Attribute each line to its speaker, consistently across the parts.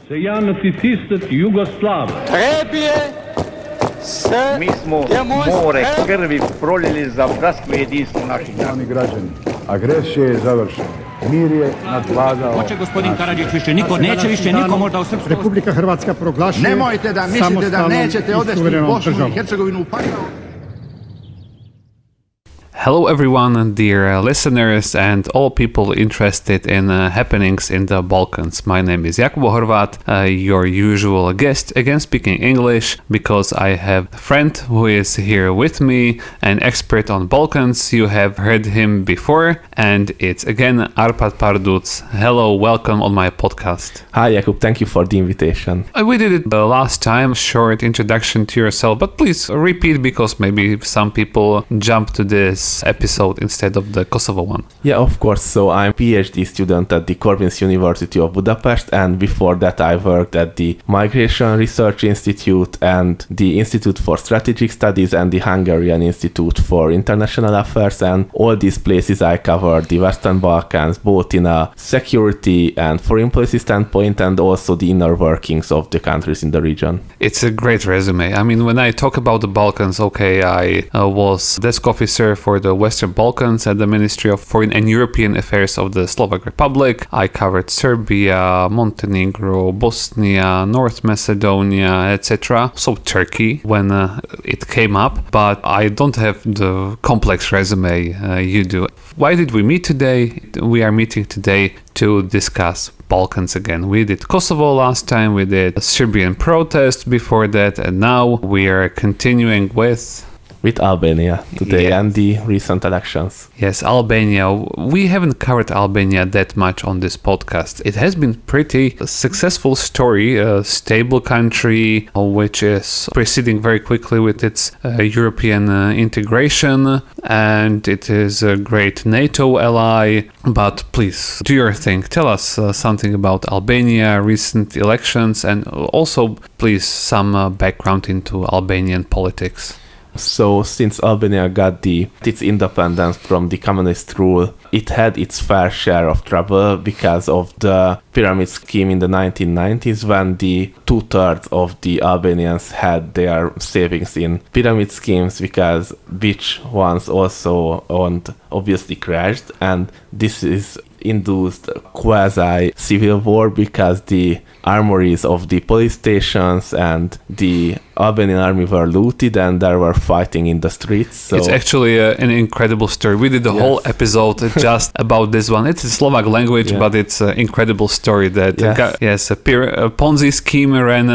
Speaker 1: se ja nacistët Jugoslav.
Speaker 2: Mi smo more krvi prolili za bratstvo i jedinstvo naših naroda.
Speaker 3: Građani, agresija je završena. Mir je nadvladao.
Speaker 4: Hoće gospodin Karadžić više niko, neće više niko možda u Srpsku.
Speaker 5: Republika Hrvatska proglašuje.
Speaker 2: Nemojte da mislite da nećete odvesti Bosnu i Hercegovinu u pakao.
Speaker 6: Hello everyone, dear listeners and all people interested in happenings in the Balkans. My name is Jakubo Horvat, your usual guest, again speaking English because I have a friend who is here with me, an expert on Balkans. You have heard him before, and it's again Árpad Párducz. Hello, welcome on my podcast.
Speaker 7: Hi Jakub, thank you for the invitation.
Speaker 6: We did it the last time, short introduction to yourself, but please repeat because maybe some people jump to this episode instead of the Kosovo one.
Speaker 7: Yeah, of course. So I'm a PhD student at the Corvinus University of Budapest, and before that I worked at the Migration Research Institute and the Institute for Strategic Studies and the Hungarian Institute for International Affairs, and all these places I covered the Western Balkans, both in a security and foreign policy standpoint and also the inner workings of the countries in the region.
Speaker 6: It's a great resume. I mean, when I talk about the Balkans, okay, I was desk officer for the Western Balkans at the Ministry of Foreign and European Affairs of the Slovak Republic. I covered Serbia, Montenegro, Bosnia, North Macedonia, etc. So Turkey when it came up, but I don't have the complex resume you do. Why did we meet today? We are meeting today to discuss Balkans again. We did Kosovo last time, we did Serbian protests before that, and now we are continuing with
Speaker 7: Albania today and the recent elections.
Speaker 6: Yes, Albania. We haven't covered Albania that much on this podcast. It has been pretty successful story, a stable country which is proceeding very quickly with its European integration, and it is a great NATO ally. But please, do your thing. Tell us something about Albania, recent elections, and also please some background into Albanian politics.
Speaker 7: So since Albania got its independence from the communist rule, it had its fair share of trouble because of the pyramid scheme in the 1990s, when the 2/3 of the Albanians had their savings in pyramid schemes, because which ones also obviously crashed, and this is induced quasi-civil war because the armories of the police stations and the Albanian army were looted and there were fighting in the streets. So
Speaker 6: it's actually an incredible story. We did a whole episode just about this one. It's in Slovak language, but it's an incredible story that a Ponzi scheme ran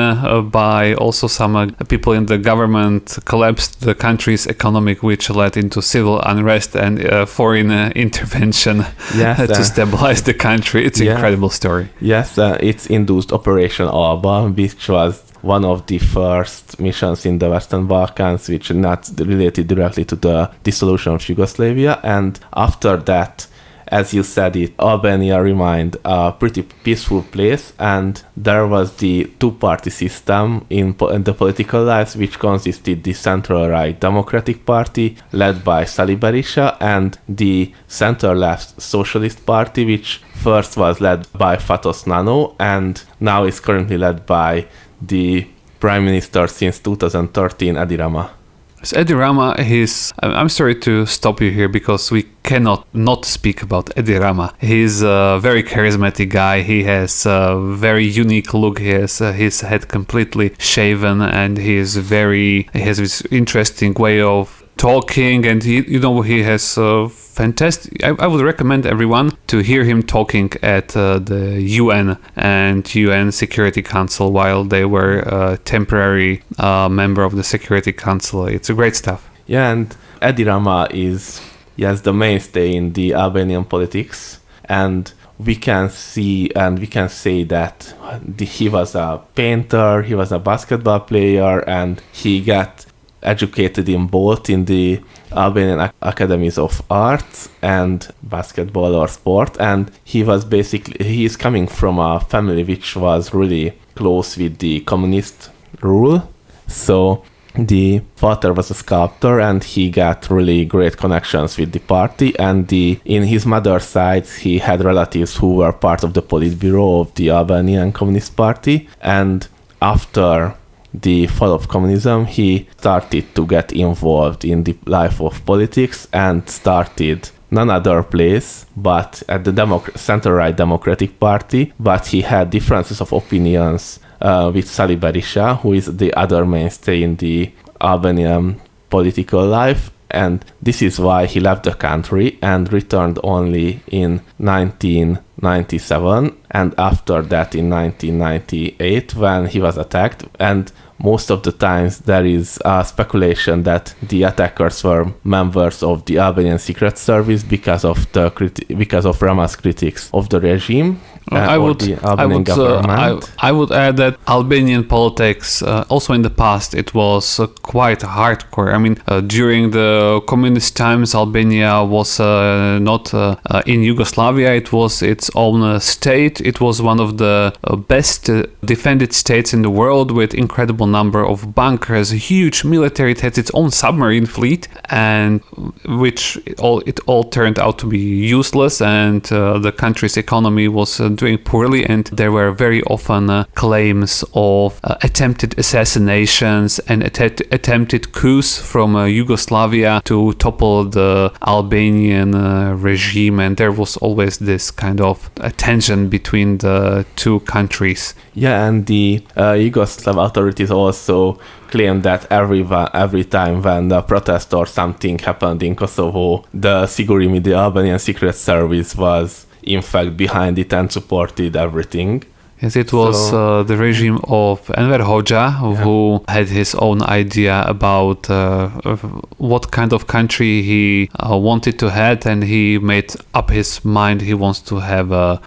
Speaker 6: by also some people in the government collapsed the country's economic, which led into civil unrest and foreign intervention to stabilize the country. It's an incredible story.
Speaker 7: Yes, it's induced Operation Alba, which was one of the first missions in the Western Balkans, which not related directly to the dissolution of Yugoslavia. And after that, as you said it, Albania remained a pretty peaceful place, and there was the two-party system in the political life, which consisted the center-right Democratic Party, led by Sali Berisha, and the center-left Socialist Party, which first was led by Fatos Nano, and now is currently led by the Prime Minister since 2013, Edi Rama.
Speaker 6: So Edi Rama, I'm sorry to stop you here because we cannot not speak about Edi Rama. He's a very charismatic guy. He has a very unique look. He has his head completely shaven, and he has this interesting way of talking, and he has fantastic. I would recommend everyone to hear him talking at the UN and UN Security Council while they were a temporary member of the Security Council. It's a great stuff.
Speaker 7: Yeah, and Edi Rama is the mainstay in the Albanian politics, and we can say that he was a painter, he was a basketball player, and he got educated in both in the Albanian academies of art and basketball or sport, and he is coming from a family which was really close with the communist rule. So the father was a sculptor and he got really great connections with the party, and in his mother's side he had relatives who were part of the Politburo of the Albanian Communist Party, and after the fall of communism he started to get involved in the life of politics and started none other place but at the center-right Democratic Party, but he had differences of opinions with Sali Berisha, who is the other mainstay in the Albanian political life, and this is why he left the country and returned only in 1997, and after that in 1998 when he was attacked. And most of the times there is speculation that the attackers were members of the Albanian Secret Service because of Rama's critics of the regime.
Speaker 6: I would add that Albanian politics, also in the past, it was quite hardcore. I mean, during the communist times, Albania was not in Yugoslavia. It was its own state. It was one of the best defended states in the world, with incredible number of bunkers, huge military. It had its own submarine fleet, and it all turned out to be useless, and the country's economy was doing poorly, and there were very often claims of attempted assassinations and attempted coups from Yugoslavia to topple the Albanian regime, and there was always this kind of tension between the two countries.
Speaker 7: Yeah, and the Yugoslav authorities also claimed that every time when a protest or something happened in Kosovo, the Sigurimi, the Albanian Secret Service, was in fact behind it and supported everything.
Speaker 6: Yes, it was the regime of Enver Hoxha who had his own idea about what kind of country he wanted to have, and he made up his mind he wants to have a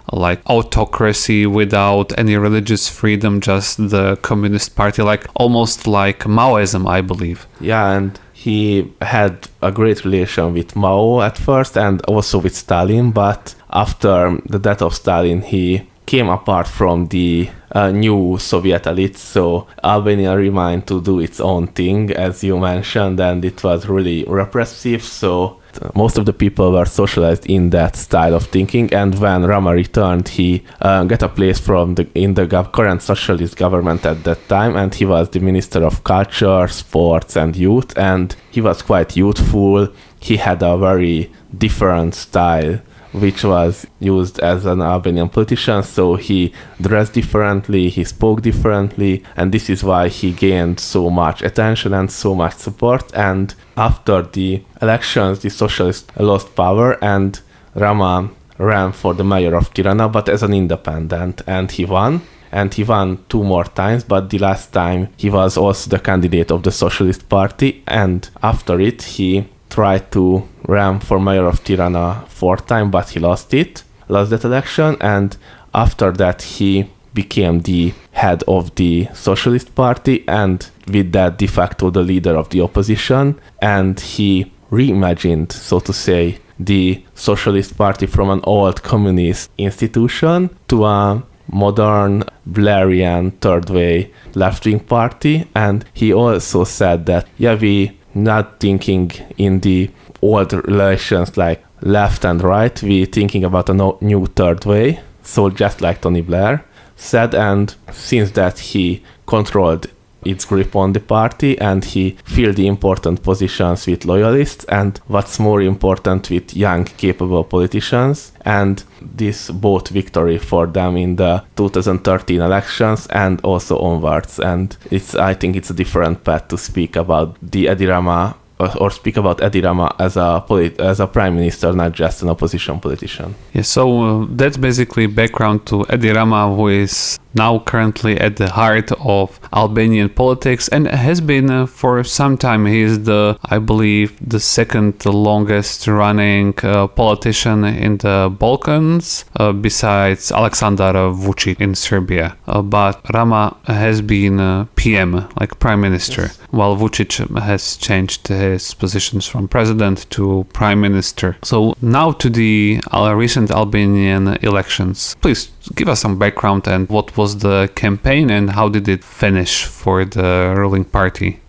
Speaker 6: autocracy without any religious freedom, just the Communist Party, almost like Maoism, I believe.
Speaker 7: Yeah, and he had a great relation with Mao at first and also with Stalin, but after the death of Stalin he came apart from the new Soviet elite, so Albania remained to do its own thing, as you mentioned, and it was really repressive, so most of the people were socialized in that style of thinking. And when Rama returned, he got a place in the current socialist government at that time, and he was the Minister of Culture, Sports and Youth, and he was quite youthful. He had a very different style which was used as an Albanian politician, so he dressed differently, he spoke differently, and this is why he gained so much attention and so much support. And after the elections, the socialists lost power, and Rama ran for the mayor of Tirana, but as an independent, and he won. And he won 2 more times, but the last time he was also the candidate of the Socialist Party, and after it he tried to run for mayor of Tirana 4th time, but he lost that election, and after that he became the head of the Socialist Party, and with that de facto the leader of the opposition, and he reimagined, so to say, the Socialist Party from an old communist institution to a modern Blairian third way left-wing party. And he also said that we not thinking in the old relations like left and right, we thinking about a new third way, so just like Tony Blair said. And since that he controlled its grip on the party, and he filled the important positions with loyalists, and what's more important, with young capable politicians, and this bought victory for them in the 2013 elections and also onwards. And I think it's a different path to speak about the Edi Rama, or speak about Edi Rama as a prime minister, not just an opposition politician.
Speaker 6: Yeah, so that's basically background to Edi Rama, who is now currently at the heart of Albanian politics and has been for some time. He is I believe, the second longest running politician in the Balkans, besides Aleksandar Vučić in Serbia. But Rama has been PM, like prime minister, while Vučić has changed his positions from president to prime minister. So now to the recent Albanian elections. Please give us some background, and what was the campaign and how did it finish for the ruling party?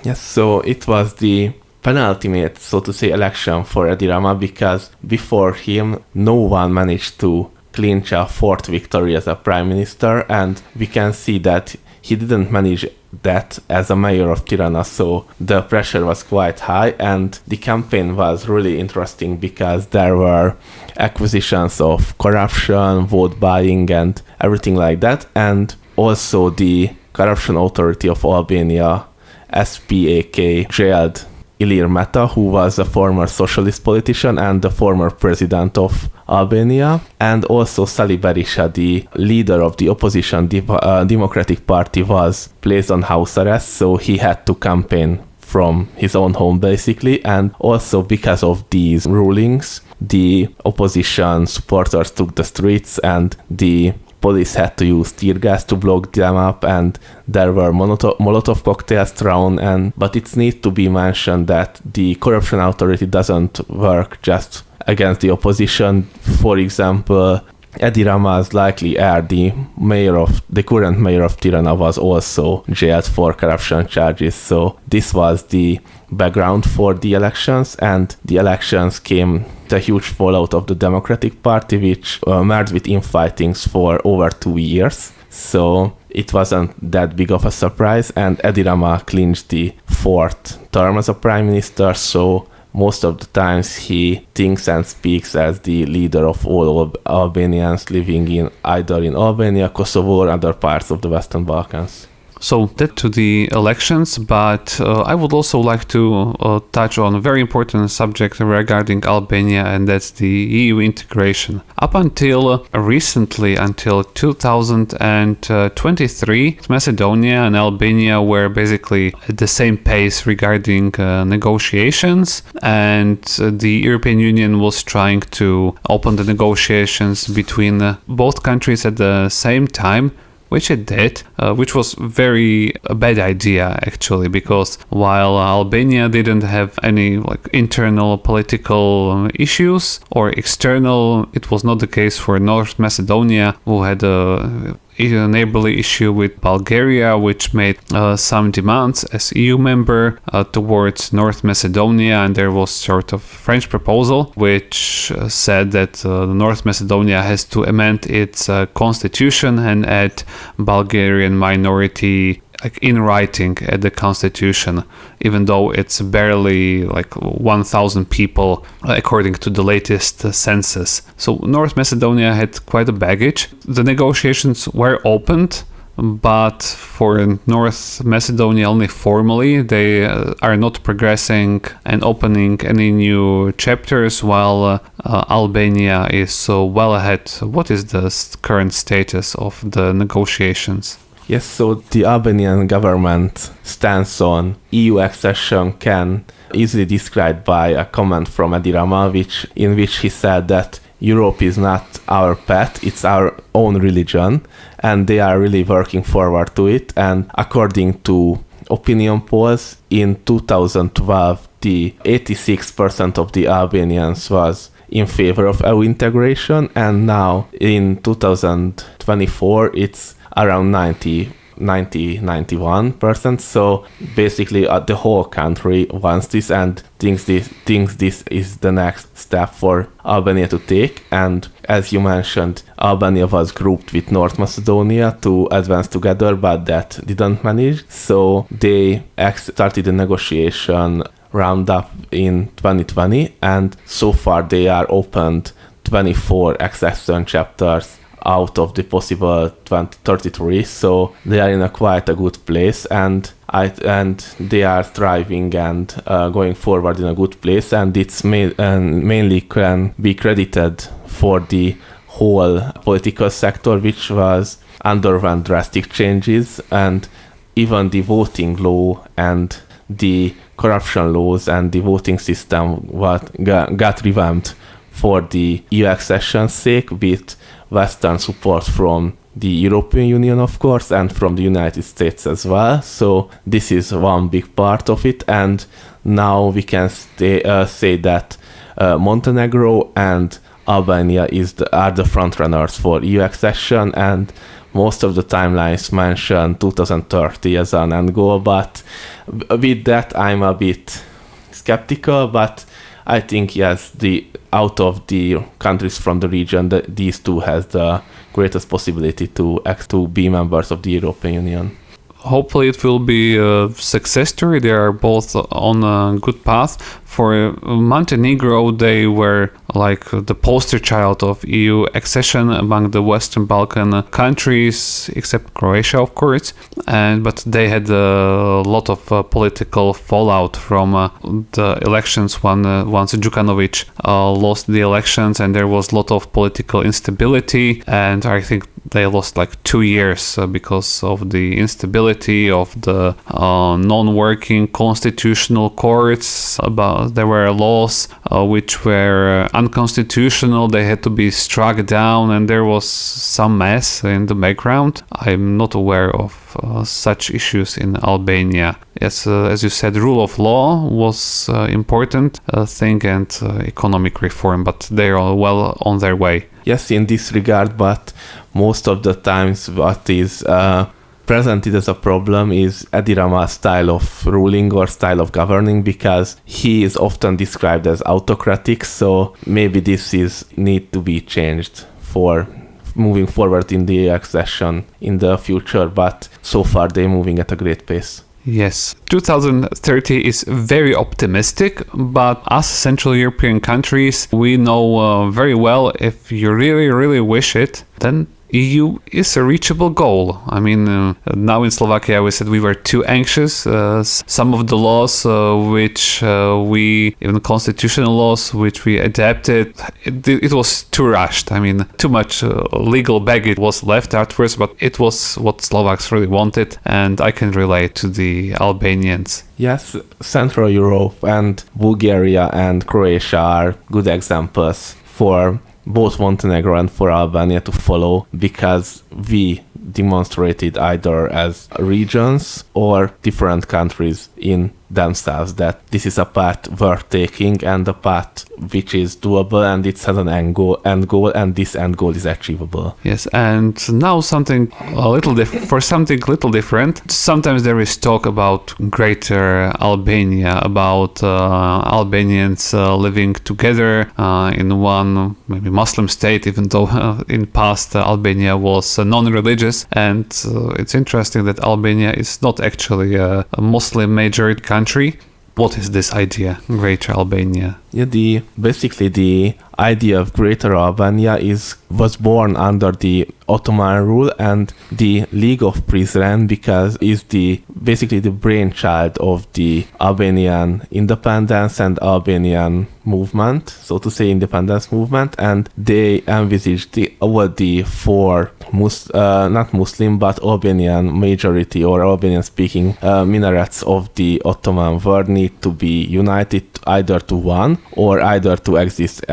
Speaker 7: Yes, so it was the penultimate, so to say, election for Edi Rama, because before him, no one managed to clinch a fourth victory as a prime minister, and we can see that he didn't manage that as a mayor of Tirana, so the pressure was quite high, and the campaign was really interesting because there were accusations of corruption, vote buying, and everything like that, and also the Corruption Authority of Albania, SPAK, jailed Ilir Meta, who was a former socialist politician and the former president of Albania, and also Sali Berisha, the leader of the opposition Democratic Party, was placed on house arrest, so he had to campaign from his own home basically, and also because of these rulings, the opposition supporters took the streets and the police had to use tear gas to block them up, and there were Molotov cocktails thrown. But it needs to be mentioned that the Corruption Authority doesn't work just against the opposition. For example, Edi Rama's likely heir, the current mayor of Tirana, was also jailed for corruption charges. So this was the background for the elections, and the elections came a huge fallout of the Democratic Party, which merged with infightings for over 2 years. So it wasn't that big of a surprise, and Edi Rama clinched the fourth term as a prime minister, so most of the times he thinks and speaks as the leader of all Albanians living either in Albania, Kosovo, or other parts of the Western Balkans.
Speaker 6: So that to the elections, but I would also like to touch on a very important subject regarding Albania, and that's the EU integration. Up until recently, until 2023, Macedonia and Albania were basically at the same pace regarding negotiations, and the European Union was trying to open the negotiations between both countries at the same time, which it did, which was a bad idea actually, because while Albania didn't have any internal political issues or external, it was not the case for North Macedonia, who had a neighborly issue with Bulgaria, which made some demands as EU member towards North Macedonia, and there was sort of French proposal which said that North Macedonia has to amend its constitution and add Bulgarian minority in writing at the constitution, even though it's barely 1,000 people according to the latest census. So North Macedonia had quite a baggage. The negotiations were opened, but for North Macedonia only formally. They are not progressing and opening any new chapters, while Albania is so well ahead. What is the current status of the negotiations?
Speaker 7: Yes, so the Albanian government stance on EU accession can easily described by a comment from Edi Rama, in which he said that Europe is not our pet, it's our own religion, and they are really working forward to it. And according to opinion polls, in 2012, the 86% of the Albanians was in favor of EU integration, and now in 2024, it's around 91%. So basically the whole country wants this and thinks this is the next step for Albania to take. And as you mentioned, Albania was grouped with North Macedonia to advance together, but that didn't manage. So they started the negotiation roundup in 2020, and so far they are opened 24 accession chapters out of the possible 33, so they are in quite a good place, and they are thriving and going forward in a good place, and it's mainly can be credited for the whole political sector, which was underwent drastic changes, and even the voting law and the corruption laws and the voting system got revamped for the EU accession's sake, with Western support from the European Union, of course, and from the United States as well. So this is one big part of it, and now we can say that Montenegro and Albania are the front runners for EU accession, and most of the timelines mention 2030 as an end goal, but with that I'm a bit skeptical. But I think, yes, out of the countries from the region, these two has the greatest possibility to be members of the European Union.
Speaker 6: Hopefully it will be a success story. They are both on a good path. For Montenegro, they were like the poster child of EU accession among the Western Balkan countries, except Croatia, of course. But they had a lot of political fallout from the elections once Đukanović lost the elections, and there was a lot of political instability. And I think they lost like 2 years because of the instability of the non-working constitutional courts. There were laws which were unconstitutional. They had to be struck down, and there was some mess in the background. I'm not aware of such issues in Albania. Yes, as you said, rule of law was important thing, and economic reform, but they are well on their way.
Speaker 7: Yes, in this regard, but most of the times what is presented as a problem is Edi Rama's style of ruling or style of governing, because he is often described as autocratic, so maybe this need to be changed for moving forward in the accession in the future, but so far they're moving at a great pace.
Speaker 6: Yes, 2030 is very optimistic, but us Central European countries, we know very well if you really, really wish it, then EU is a reachable goal. I mean, now in Slovakia we said we were too anxious. Some of the laws even constitutional laws which we adapted, it was too rushed. I mean, too much legal baggage was left afterwards, but it was what Slovaks really wanted, and I can relate to the Albanians.
Speaker 7: Yes, Central Europe and Bulgaria and Croatia are good examples for both Montenegro and for Albania to follow, because we demonstrated either as regions or different countries in themselves that this is a path worth taking and a path which is doable, and it has an end goal, and this end goal is achievable.
Speaker 6: Yes, and now something little different. Sometimes there is talk about greater Albania, about Albanians living together in one maybe Muslim state, even though in past Albania was non-religious. And it's interesting that Albania is not actually a Muslim majority country. What is this idea, Greater Albania?
Speaker 7: Yeah, basically the idea of Greater Albania was born under the Ottoman rule, and the League of Prizren, because is basically the brainchild of the Albanian independence and Albanian movement, so to say, independence movement, and they envisaged all the four not Muslim but Albanian majority or Albanian speaking minarets of the Ottoman world need to be united either to one or either to exist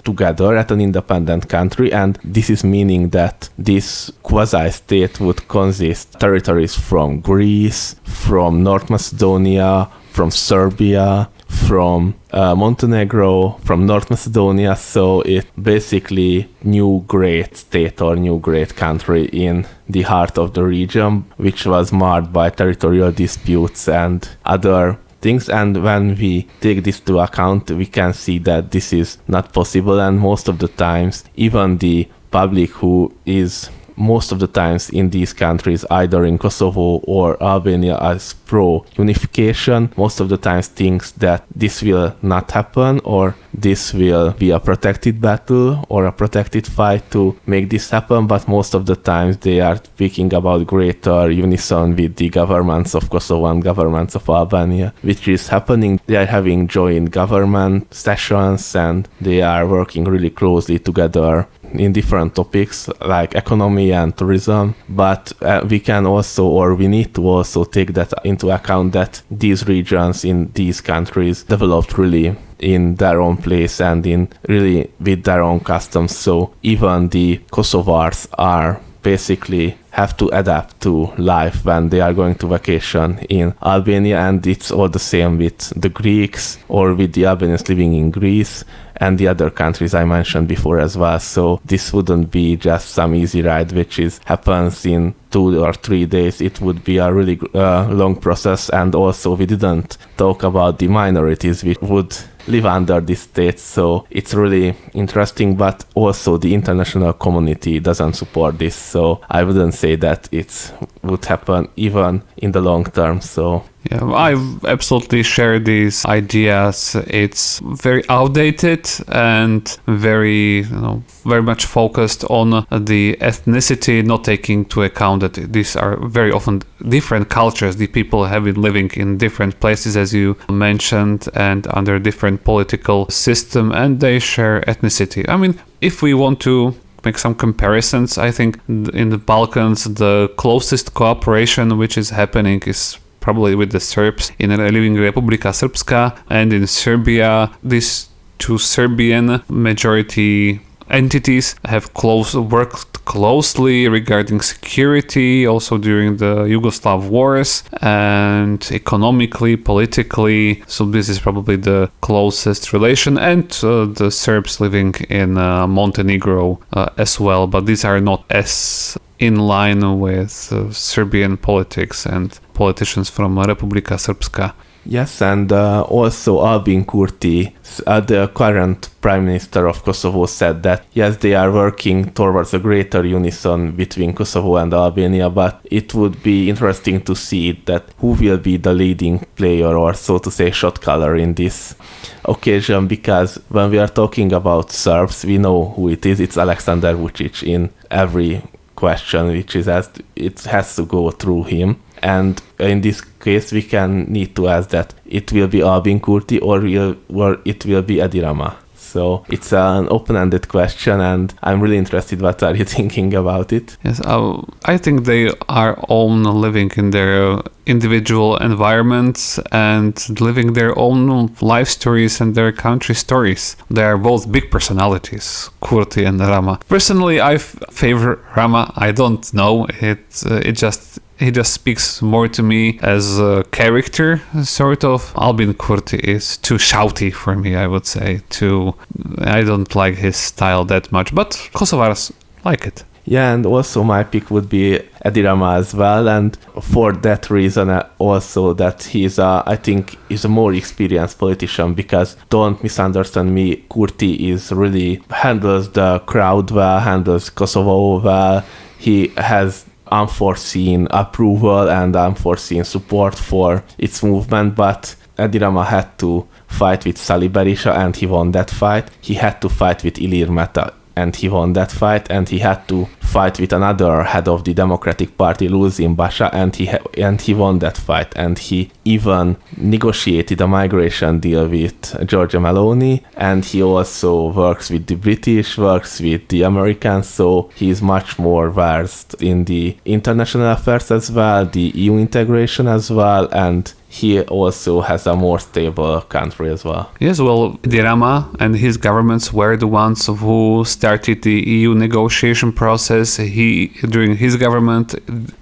Speaker 7: together at an independent country. And this is meaning that this quasi-state would consist territories from Greece, from North Macedonia, from Serbia, from Montenegro, from North Macedonia. So it basically new great state or new great country in the heart of the region, which was marred by territorial disputes and other things. And when we take this to account, we can see that this is not possible, and most of the times even the public who is most of the times in these countries, either in Kosovo or Albania, as pro-unification, most of the times thinks that this will not happen, or this will be a protected battle or a protected fight to make this happen. But most of the times they are speaking about greater unison with the governments of Kosovo and governments of Albania, which is happening. They are having joint government sessions, and they are working really closely together in different topics like economy and tourism. But we need to also take that into account, that these regions in these countries developed really in their own place and in really with their own customs. So even the Kosovars are basically have to adapt to life when they are going to vacation in Albania, and it's all the same with the Greeks or with the Albanians living in Greece and the other countries I mentioned before as well. So this wouldn't be just some easy ride which happens in 2 or 3 days. It would be a really long process, and also we didn't talk about the minorities which would live under this state, so it's really interesting, but also the international community doesn't support this, so I wouldn't say that it would happen even in the long term. So
Speaker 6: yeah, I absolutely share these ideas. It's very outdated and very much focused on the ethnicity, not taking into account that these are very often different cultures. The people have been living in different places, as you mentioned, and under different political system, and they share ethnicity. I mean, if we want to make some comparisons, I think in the Balkans, the closest cooperation which is happening is probably with the Serbs in living Republika Srpska, and in Serbia, these two Serbian majority entities have worked closely regarding security, also during the Yugoslav wars, and economically, politically. So this is probably the closest relation, and the Serbs living in Montenegro as well. But these are not as in line with Serbian politics and politicians from Republika Srpska.
Speaker 7: Yes, and also Albin Kurti, the current Prime Minister of Kosovo, said that yes, they are working towards a greater unison between Kosovo and Albania, but it would be interesting to see that who will be the leading player, or so to say shot caller in this occasion, because when we are talking about Serbs, we know who it is. It's Aleksandar Vučić in every question which is asked. It has to go through him. And in this case, we need to ask that it will be Albin Kurti or it will be Edi Rama. So it's an open-ended question, and I'm really interested. What are you thinking about it?
Speaker 6: Yes, I think they are all living in their individual environments and living their own life stories and their country stories. They are both big personalities, Kurti and Rama. Personally, I favor Rama. I don't know. He just speaks more to me as a character, sort of. Albin Kurti is too shouty for me, I would say. I don't like his style that much, but Kosovars like it.
Speaker 7: Yeah, and also my pick would be Edi Rama as well, and for that reason also that I think he's a more experienced politician, because don't misunderstand me, Kurti handles the crowd well, handles Kosovo well. He has unforeseen approval and unforeseen support for its movement, but Edi Rama had to fight with Sali Berisha and he won that fight. He had to fight with Ilir Meta and he won that fight, and he had to fight with another head of the Democratic Party, Luzin Basha, and he won that fight, and he even negotiated a migration deal with Giorgia Meloni, and he also works with the British, works with the Americans, so he is much more versed in the international affairs as well, the EU integration as well, and he also has a more stable country as well.
Speaker 6: Yes, well, Edi Rama and his governments were the ones who started the EU negotiation process. During his government,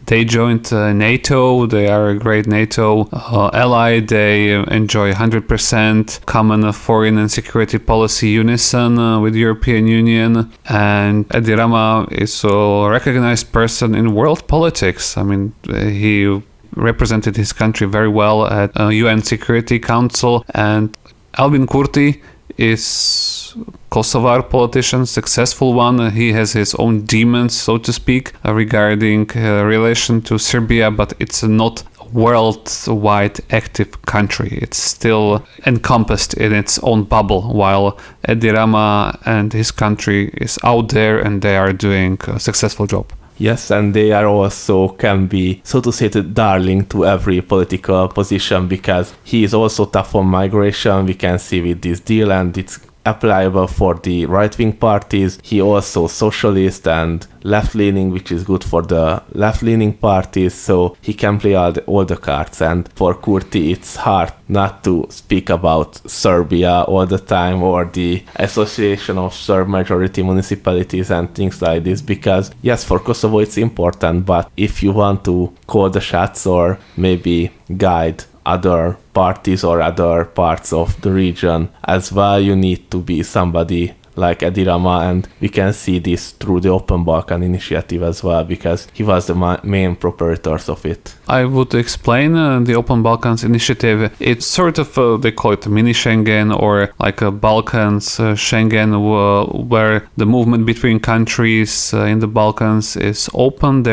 Speaker 6: they joined NATO. They are a great NATO ally. They enjoy 100% common foreign and security policy unison with the European Union. And Edi Rama is a recognized person in world politics. I mean, he represented his country very well at UN Security Council, and Albin Kurti is Kosovar politician, successful one. He has his own demons, so to speak, regarding relation to Serbia, but it's not a worldwide active country. It's still encompassed in its own bubble, while Edi Rama and his country is out there and they are doing a successful job.
Speaker 7: Yes, and they are also can be, so to say, the darling to every political position, because he is also tough on migration. We can see with this deal, and it's applicable for the right-wing parties. He also socialist and left-leaning, which is good for the left-leaning parties, so he can play all the cards. And for Kurti, it's hard not to speak about Serbia all the time or the Association of Serb Majority Municipalities and things like this, because yes, for Kosovo it's important, but if you want to call the shots or maybe guide other parties or other parts of the region as well, you need to be somebody like Edi Rama, and we can see this through the Open Balkan initiative as well, because he was the main proprietors of it.
Speaker 6: I would explain the Open Balkans initiative. It's sort of, they call it mini Schengen, or like a Balkans Schengen, where the movement between countries in the Balkans is open.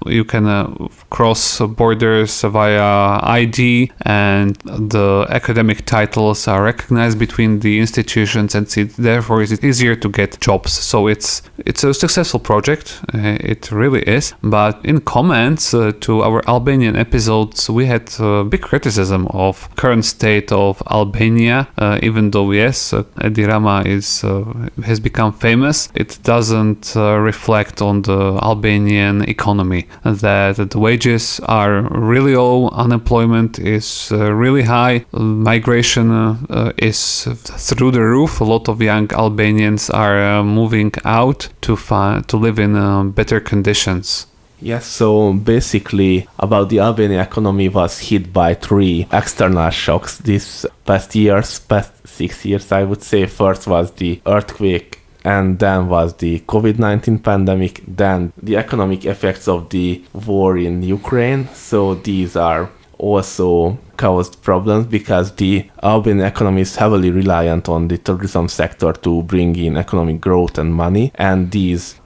Speaker 6: You can cross borders via ID, and the academic titles are recognized between the institutions, and therefore it's easier to get jobs. So it's a successful project. It really is. But in comments to our Albanian episodes, we had big criticism of current state of Albania. Even though yes, Edi Rama has become famous, it doesn't reflect on the Albanian economy. That the wages are really low, unemployment is really high, migration is through the roof. A lot of young Albanians are moving out to live in better conditions.
Speaker 7: Yes, so basically about the Albanian economy was hit by 3 external shocks this past 6 years I would say. First was the earthquake, and then was the COVID-19 pandemic, then the economic effects of the war in Ukraine. So these are also caused problems because the Albanian economy is heavily reliant on the tourism sector to bring in economic growth and money, and these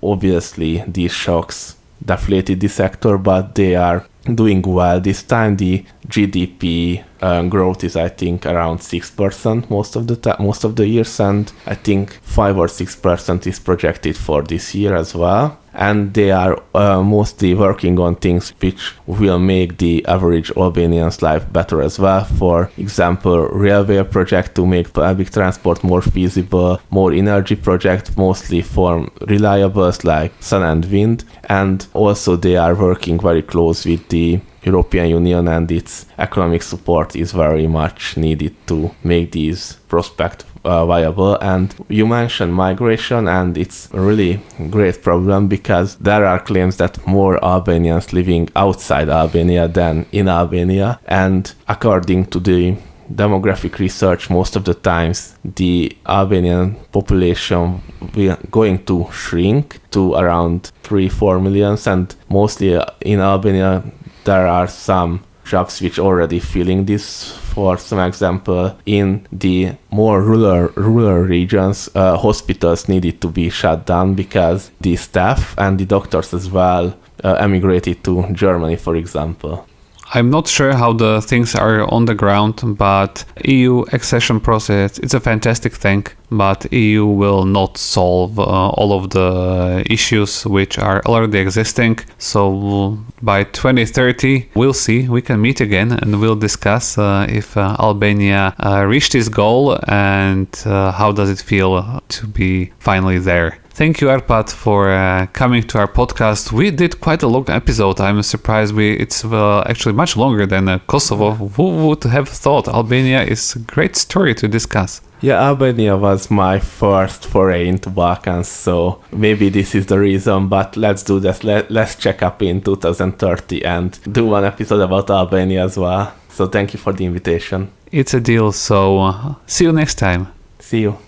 Speaker 7: shocks deflated the sector, but they are doing well this time. The GDP growth is I think around 6% most of the years, and I think 5 or 6% is projected for this year as well. And they are mostly working on things which will make the average Albanian's life better as well. For example, railway project to make public transport more feasible, more energy project mostly for renewables like sun and wind, and also they are working very close with the European Union, and its economic support is very much needed to make these prospects viable. And you mentioned migration, and it's a really great problem because there are claims that more Albanians living outside Albania than in Albania, and according to the demographic research, most of the times the Albanian population will going to shrink to around 3-4 millions, and mostly in Albania there are some jobs which already filling this. For some example, in the more rural regions, hospitals needed to be shut down because the staff and the doctors as well emigrated to Germany, for example.
Speaker 6: I'm not sure how the things are on the ground, but EU accession process, it's a fantastic thing, but EU will not solve all of the issues which are already existing. So by 2030, we'll see, we can meet again and we'll discuss if Albania reached its goal and how does it feel to be finally there. Thank you, Árpad, for coming to our podcast. We did quite a long episode. I'm surprised it's actually much longer than Kosovo. Who would have thought? Albania is a great story to discuss.
Speaker 7: Yeah, Albania was my first foray into Balkans, so maybe this is the reason, but let's do this. Let's check up in 2030 and do one episode about Albania as well. So thank you for the invitation.
Speaker 6: It's a deal, so see you next time.
Speaker 7: See you.